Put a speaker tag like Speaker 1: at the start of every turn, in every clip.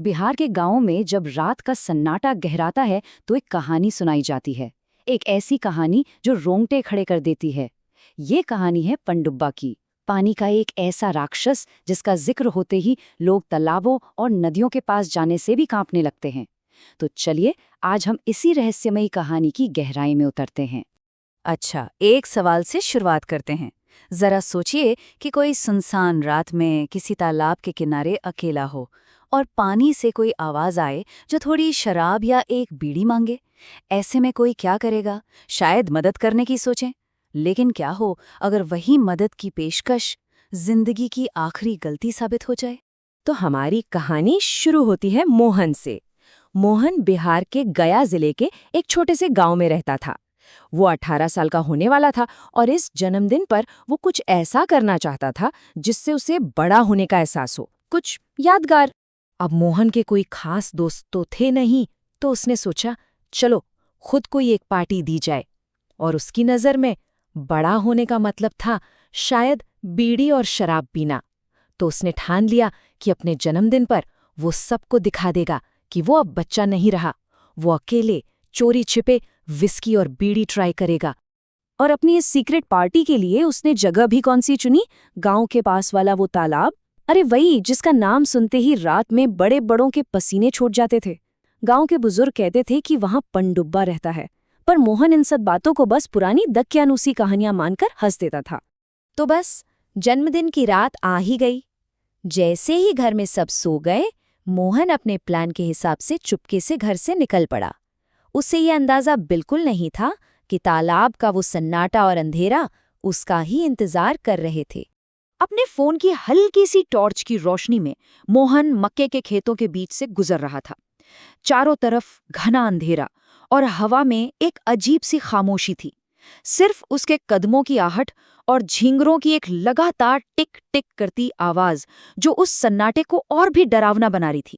Speaker 1: बिहार के गांवों में जब रात का सन्नाटा गहराता है तो एक कहानी सुनाई जाती है। एक ऐसी कहानी जो रोंगटे खड़े कर देती है। ये कहानी है पनडुब्बा की। पानी का एक ऐसा राक्षस जिसका जिक्र होते ही लोग तालाबों और नदियों के पास जाने से भी कांपने लगते हैं। तो चलिए आज हम इसी रहस्यमयी कहानी की गहराई में उतरते हैं।
Speaker 2: अच्छा, एक सवाल से शुरुआत करते हैं। जरा सोचिए कि कोई सुनसान रात में किसी तालाब के किनारे अकेला हो और पानी से कोई आवाज आए जो थोड़ी शराब या एक बीड़ी मांगे। ऐसे में कोई क्या करेगा? शायद मदद करने की सोचें। लेकिन क्या हो अगर वही मदद की पेशकश जिंदगी की आखिरी गलती साबित हो जाए?
Speaker 3: तो हमारी कहानी शुरू होती है मोहन से। मोहन बिहार के गया जिले के एक छोटे से गांव में रहता था। वो 18 साल का होने वाला था और इस जन्मदिन पर वो कुछ ऐसा करना चाहता था जिससे उसे बड़ा होने का एहसास हो, कुछ यादगार। अब मोहन के कोई खास दोस्त तो थे नहीं, तो उसने सोचा चलो खुद को ही एक पार्टी दी जाए। और उसकी नज़र में बड़ा होने का मतलब था शायद बीड़ी और शराब पीना। तो उसने ठान लिया कि अपने जन्मदिन पर वो सबको दिखा देगा कि वो अब बच्चा नहीं रहा। वो अकेले चोरी छिपे विस्की और बीड़ी ट्राई करेगा।
Speaker 1: और अपनी इस सीक्रेट पार्टी के लिए उसने जगह भी कौन सी चुनी? गांव के पास वाला वो तालाब। अरे वही जिसका नाम सुनते ही रात में बड़े बड़ों के पसीने छूट जाते थे। गांव के बुजुर्ग कहते थे कि वहां पनडुब्बा रहता है, पर मोहन इन सब बातों को बस पुरानी दक्यानूसी कहानियां मानकर हंस देता था।
Speaker 3: तो बस जन्मदिन की रात आ ही गई। जैसे ही घर में सब सो गए, मोहन अपने प्लान के हिसाब से चुपके से घर से निकल पड़ा। उसे ये अंदाजा बिल्कुल नहीं था कि तालाब का वो सन्नाटा और अंधेरा उसका ही इंतजार कर रहे थे।
Speaker 1: अपने फोन की हल्की सी टॉर्च की रोशनी में मोहन मक्के के खेतों के बीच से गुजर रहा था। चारों तरफ घना अंधेरा और हवा में एक अजीब सी खामोशी थी। सिर्फ उसके कदमों की आहट और झींगरों की एक लगातार टिक टिक करती आवाज जो उस सन्नाटे को और भी डरावना बना रही थी।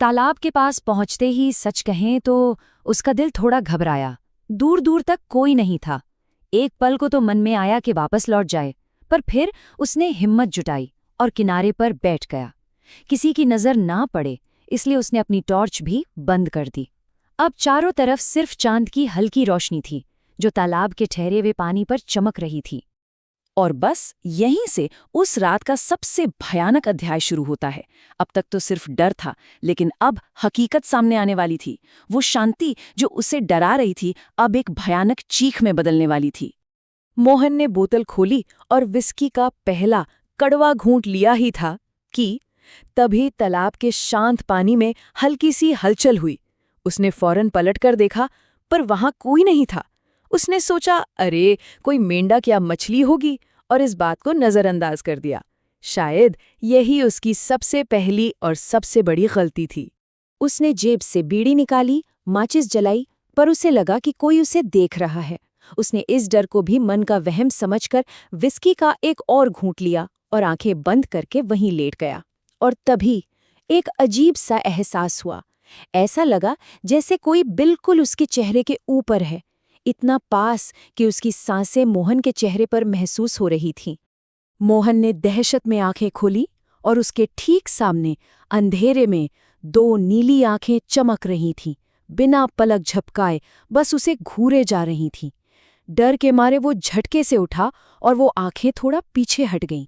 Speaker 1: तालाब के पास पहुंचते ही सच कहें तो उसका दिल थोड़ा घबराया। दूर दूर तक कोई नहीं था। एक पल को तो मन में आया कि वापस लौट जाए, पर फिर उसने हिम्मत जुटाई और किनारे पर बैठ गया। किसी की नजर ना पड़े इसलिए उसने अपनी टॉर्च भी बंद कर दी। अब चारों तरफ सिर्फ चांद की हल्की रोशनी थी जो तालाब के ठहरे हुए पानी पर चमक रही थी। और बस यहीं से उस रात का सबसे भयानक अध्याय शुरू होता है। अब तक तो सिर्फ डर था, लेकिन अब हकीकत सामने आने वाली थी। वो शांति जो उसे डरा रही थी अब एक भयानक चीख में बदलने वाली थी।
Speaker 3: मोहन ने बोतल खोली और विस्की का पहला कड़वा घूंट लिया ही था कि तभी तालाब के शांत पानी में हल्की सी हलचल हुई। उसने फौरन पलटकर देखा, पर वहां कोई नहीं था। उसने सोचा अरे कोई मेंढक या मछली होगी और इस बात को नजरअंदाज कर दिया। शायद यही उसकी सबसे पहली और सबसे बड़ी गलती थी।
Speaker 1: उसने जेब से बीड़ी निकाली, माचिस जलाई, पर उसे लगा कि कोई उसे देख रहा है। उसने इस डर को भी मन का वहम समझकर विस्की का एक और घूंट लिया और आंखें बंद करके वहीं लेट गया। और तभी एक अजीब सा एहसास हुआ। ऐसा लगा जैसे कोई बिल्कुल उसके चेहरे के ऊपर है, इतना पास कि उसकी सांसें मोहन के चेहरे पर महसूस हो रही थीं।
Speaker 3: मोहन ने दहशत में आंखें खोली और उसके ठीक सामने अंधेरे में दो नीली आंखें चमक रही थीं, बिना पलक झपकाए बस उसे घूरे जा रही थीं। डर के मारे वो झटके से उठा और वो आंखें थोड़ा पीछे हट गईं।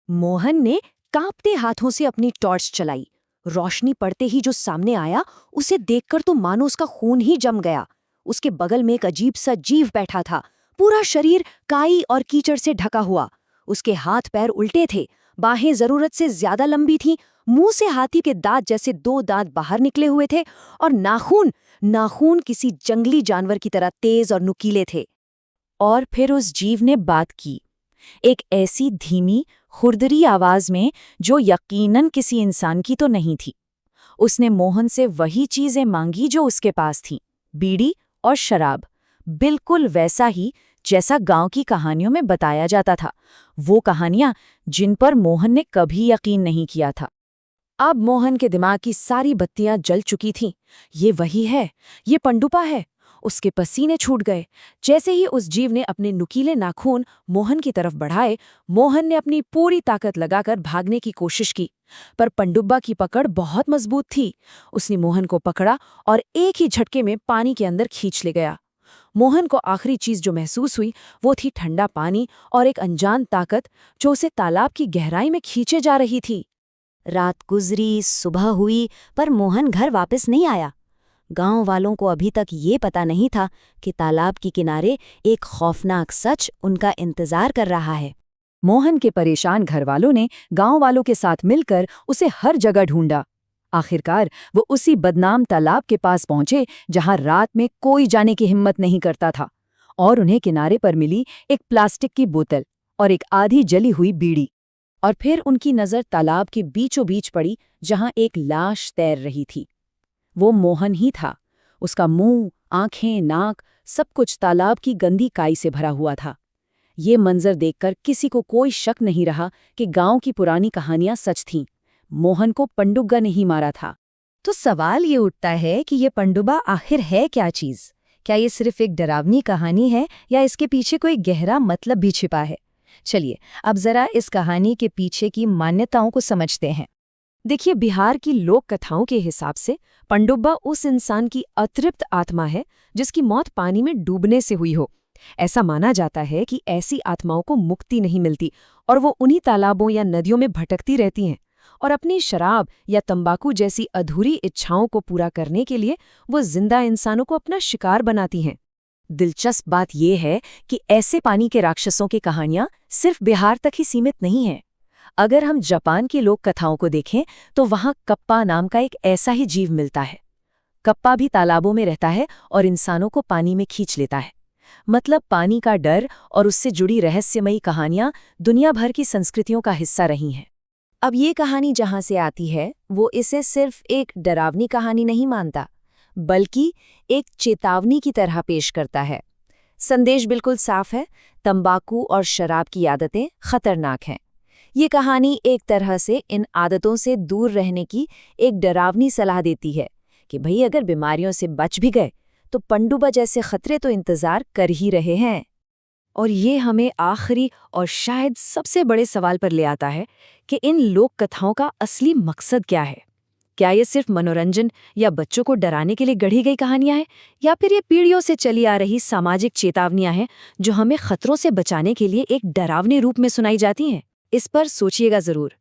Speaker 1: मोहन ने कांपते हाथों से अपनी टॉर्च चलाई। रोशनी पड़ते ही जो सामने आया उसे देखकर तो मानो उसका खून ही जम गया। उसके बगल में एक अजीब सा जीव बैठा था, पूरा शरीर काई और कीचड़ से ढका हुआ। उसके हाथ पैर उल्टे थे, बाहें जरूरत से ज्यादा लंबी थीं, मुंह से हाथी के दांत जैसे दो दांत बाहर निकले हुए थे और नाखून किसी जंगली जानवर की तरह तेज और नुकीले थे। और फिर उस जीव ने बात की, एक ऐसी धीमी खुरदरी आवाज में जो यकीनन किसी इंसान की तो नहीं थी। उसने मोहन से वही चीजें मांगी जो उसके पास थीं, बीड़ी और शराब, बिल्कुल वैसा ही जैसा गांव की कहानियों में बताया जाता था। वो कहानियां जिन पर मोहन ने कभी यकीन नहीं किया था। अब मोहन के दिमाग की सारी बत्तियां जल चुकी थीं। ये वही है, ये पनडुब्बा है।
Speaker 3: उसके पसीने छूट गए। जैसे ही उस जीव ने अपने नुकीले नाखून मोहन की तरफ बढ़ाए, मोहन ने अपनी पूरी ताकत लगाकर भागने की कोशिश की, पर पनडुब्बा की पकड़ बहुत मजबूत थी। उसने मोहन को पकड़ा और एक ही झटके में पानी के अंदर खींच ले गया। मोहन को आखिरी चीज जो महसूस हुई वो थी ठंडा पानी और एक अनजान ताकत जो उसे तालाब की गहराई में खींचे जा रही थी।
Speaker 2: रात गुजरी, सुबह हुई, पर मोहन घर वापस नहीं आया। गांव वालों को अभी तक ये पता नहीं था कि तालाब के किनारे एक खौफनाक सच उनका इंतजार कर रहा है।
Speaker 1: मोहन के परेशान घरवालों ने गांव वालों के साथ मिलकर उसे हर जगह ढूंढा। आखिरकार वो उसी बदनाम तालाब के पास पहुंचे जहां रात में कोई जाने की हिम्मत नहीं करता था, और उन्हें किनारे पर मिली एक प्लास्टिक की बोतल और एक आधी जली हुई बीड़ी। और फिर उनकी नज़र तालाब के बीचों बीच पड़ी जहां एक लाश तैर रही थी। वो मोहन ही था। उसका मुंह, आंखें, नाक, सब कुछ तालाब की गंदी काई से भरा हुआ था। ये मंजर देखकर किसी को कोई शक नहीं रहा कि गांव की पुरानी कहानियां सच थीं। मोहन को पनडुब्बा ने ही मारा था।
Speaker 2: तो सवाल ये उठता है कि ये पनडुब्बा आखिर है क्या चीज़? क्या ये सिर्फ एक डरावनी कहानी है या इसके पीछे कोई गहरा मतलब भी छिपा है? चलिए अब जरा इस कहानी के पीछे की मान्यताओं को समझते हैं।
Speaker 3: देखिए, बिहार की लोक कथाओं के हिसाब से पनडुब्बा उस इंसान की अतृप्त आत्मा है जिसकी मौत पानी में डूबने से हुई हो। ऐसा माना जाता है कि ऐसी आत्माओं को मुक्ति नहीं मिलती और वो उन्हीं तालाबों या नदियों में भटकती रहती हैं, और अपनी शराब या तंबाकू जैसी अधूरी इच्छाओं को पूरा करने के लिए वो जिंदा इंसानों को अपना शिकार बनाती हैं। दिलचस्प बात यह है कि ऐसे पानी के राक्षसों की कहानियां सिर्फ बिहार तक ही सीमित नहीं हैं। अगर हम जापान की लोक कथाओं को देखें तो वहां कप्पा नाम का एक ऐसा ही जीव मिलता है। कप्पा भी तालाबों में रहता है और इंसानों को पानी में खींच लेता है। मतलब पानी का डर और उससे जुड़ी रहस्यमयी कहानियां दुनिया भर की संस्कृतियों का हिस्सा रही हैं।
Speaker 2: अब ये कहानी जहां से आती है वो इसे सिर्फ एक डरावनी कहानी नहीं मानता, बल्कि एक चेतावनी की तरह पेश करता है। संदेश बिल्कुल साफ है, तंबाकू और शराब की आदतें खतरनाक हैं। ये कहानी एक तरह से इन आदतों से दूर रहने की एक डरावनी सलाह देती है कि भई अगर बीमारियों से बच भी गए तो पनडुब्बा जैसे खतरे तो इंतजार कर ही रहे हैं।
Speaker 3: और ये हमें आखिरी और शायद सबसे बड़े सवाल पर ले आता है कि इन लोक कथाओं का असली मकसद क्या है। क्या ये सिर्फ मनोरंजन या बच्चों को डराने के लिए गढ़ी गई कहानियां हैं, या फिर ये पीढ़ियों से चली आ रही सामाजिक चेतावनियां हैं जो हमें खतरों से बचाने के लिए एक डरावने रूप में सुनाई जाती हैं? इस पर सोचिएगा जरूर।